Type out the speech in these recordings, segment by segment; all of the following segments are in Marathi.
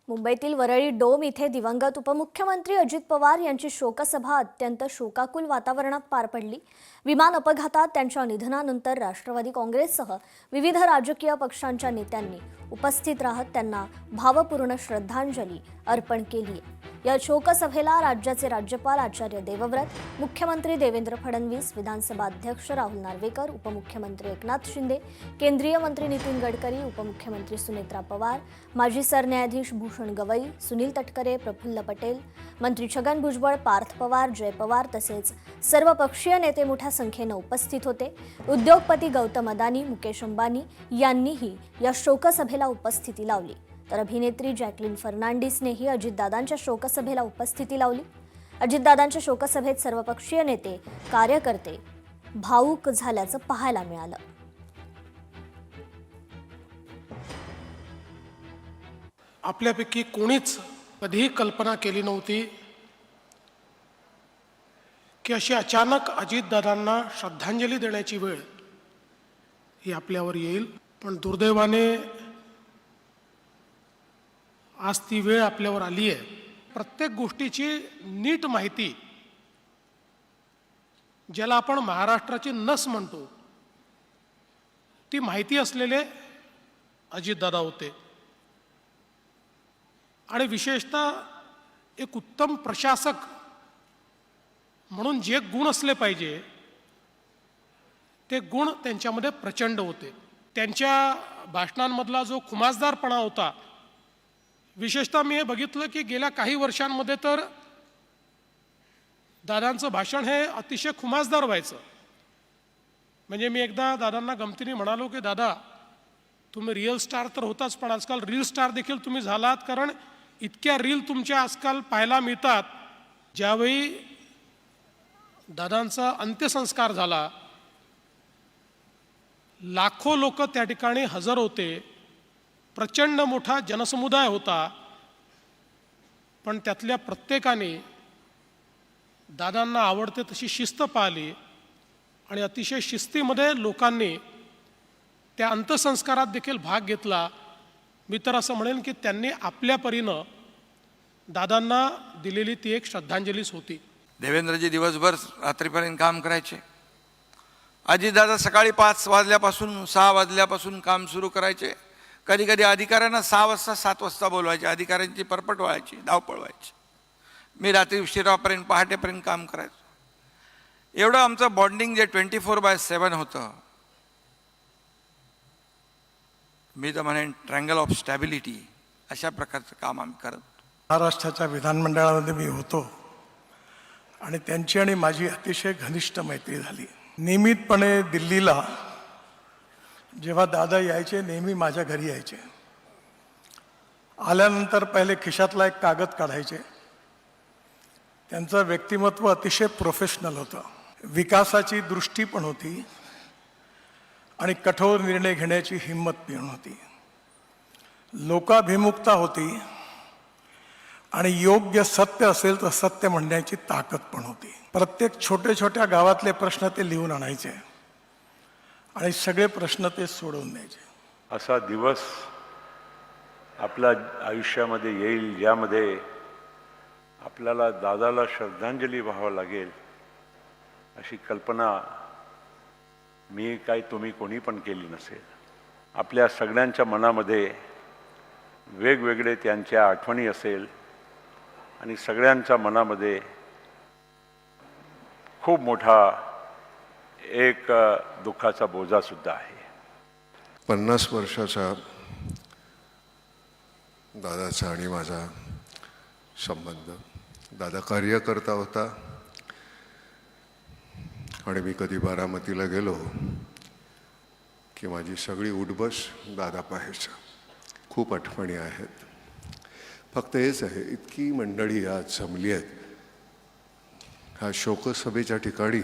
मुंबईतील वरळी डोम इथे दिवंगत उपमुख्यमंत्री अजित पवार यांची शोकसभा अत्यंत शोकाकुल वातावरणात पार पडली। विमान अपघातात त्यांच्या निधनानंतर राष्ट्रवादी काँग्रेससह विविध राजकीय पक्षांच्या नेत्यांनी उपस्थित राहत त्यांना भावपूर्ण श्रद्धांजली अर्पण केली। या शोकसभेला राज्याचे राज्यपाल आचार्य देवव्रत, मुख्यमंत्री देवेंद्र फडणवीस, विधानसभा अध्यक्ष राहुल नार्वेकर, उपमुख्यमंत्री एकनाथ शिंदे, केंद्रीय मंत्री नितीन गडकरी, उपमुख्यमंत्री सुनेत्रा पवार, माजी सरन्यायाधीश भूषण गवई, सुनील तटकरे, प्रफुल्ल पटेल, मंत्री छगन भुजबळ, पार्थ पवार, जय पवार तसेच सर्वपक्षीय नेते मोठ्या संख्येने उपस्थित होते। उद्योगपती गौतम अदानी, मुकेश अंबानी यांनीही या शोकसभेला उपस्थिती लावली। तर अभिनेत्री जॅकलिन फर्नांडिसनेही अजितदादांच्या शोकसभेला उपस्थिती लावली। अजितदादांच्या शोकसभेत सर्वपक्षीय नेते, कार्यकर्ते भावूक झाल्याचं पाहायला मिळालं। आपल्यापैकी कोणीच कधीही कल्पना केली नव्हती की अशी अचानक अजितदादांना श्रद्धांजली देण्याची वेळ ही आपल्यावर येईल। पण दुर्दैवाने आज ती वेळ आपल्यावर आली आहे। प्रत्येक गोष्टीची नीट माहिती, ज्याला आपण महाराष्ट्राची नस म्हणतो, ती माहिती असलेले अजितदादा होते। आणि विशेषतः एक उत्तम प्रशासक म्हणून जे गुण असले पाहिजे ते गुण त्यांच्यामध्ये प्रचंड होते। त्यांच्या भाषणांमधला जो खुमासदारपणा होता, विशेषतः मी हे बघितलं की गेल्या काही वर्षांमध्ये तर दादांचं भाषण हे अतिशय खुमासदार व्हायचं। म्हणजे मी एकदा दादांना गमतीने म्हणालो की दादा, तुम्ही रिअल स्टार तर होताच, पण आजकाल रील स्टार देखील तुम्ही झालात, कारण इतक्या रील तुमच्या आजकाल पाहायला मिळतात। ज्यावेळी दादांचा अंत्यसंस्कार झाला, लाखो लोक त्या ठिकाणी हजर होते, प्रचंड मोठा जनसमुदाय होता, पण त्यातल्या प्रत्येकाने दादांना आवडते तशी शिस्त पाळली आणि अतिशय शिस्तीमध्ये लोकांनी त्या अंत्यसंस्कारात देखील भाग घेतला। मी तर असं म्हणेन की त्यांनी आपल्या परीनं दादांना दिलेली ती एक श्रद्धांजलीच होती। देवेंद्रजी दिवसभर रात्रीपर्यंत काम करायचे। अजितदादा सकाळी 5 वाजल्यापासून 6 वाजल्यापासून काम सुरू करायचे। कधी कधी अधिकाऱ्यांना 6 वाजता 7 वाजता बोलवायचे। अधिकाऱ्यांची परपट व्हायची, धावपळ व्हायची। मी रात्री उशिरापर्यंत पहाटेपर्यंत काम करायचो। एवढं आमचं बॉन्डिंग जे 24/7 होतं, मी तर म्हणेन ट्रँगल ऑफ स्टॅबिलिटी, अशा प्रकारचं काम आम्ही करत। महाराष्ट्राच्या विधानमंडळामध्ये मी होतो आणि त्यांची आणि माझी अतिशय घनिष्ठ मैत्री झाली। नियमितपणे दिल्लीला जेव्हा दादा यायचे, नेहमी माझ्या घरी यायचे। आल्यानंतर पहिले खिशातला एक कागद काढायचे। त्यांचं व्यक्तिमत्व अतिशय प्रोफेशनल होतं, विकासाची दृष्टी पण होती आणि कठोर निर्णय घेण्याची हिंमत पण होती, लोकाभिमुखता होती आणि योग्य सत्य असेल तर सत्य म्हणण्याची ताकद पण होती। प्रत्येक छोटे छोट्या गावातले प्रश्न ते लिहून आणायचे आणि सगळे प्रश्न ते सोडवून द्यायचे। असा दिवस आपल्या आयुष्यामध्ये येईल ज्यामध्ये आपल्याला दादाला श्रद्धांजली व्हावं लागेल, अशी कल्पना मी काय तुम्ही कोणी पण केली नसेल। आपल्या सगळ्यांच्या मनामध्ये वेगवेगळे त्यांच्या आठवणी असेल आणि सगळ्यांच्या मनामध्ये खूप मोठा एक दुःखाचा बोजा सुद्धा आहे। 50 वर्षाचा दादाचा आणि माझा संबंध। दादा कार्यकर्ता होता आणि मी कधी बारामतीला गेलो की माझी सगळी उठबस दादा पाहायचा। खूप आठवणी आहेत। फक्त हेच आहे, इतकी मंडळी आज जमली आहेत ह्या शोकसभेच्या ठिकाणी।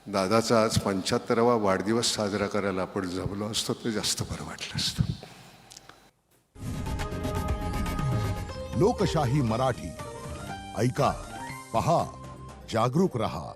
दादाचा आज 75वा वाढदिवस साजरा करायला आपण जमलो असतो तर जास्त बरं वाटलं असतं। लोकशाही मराठी ऐका, पहा, जागरूक रहा।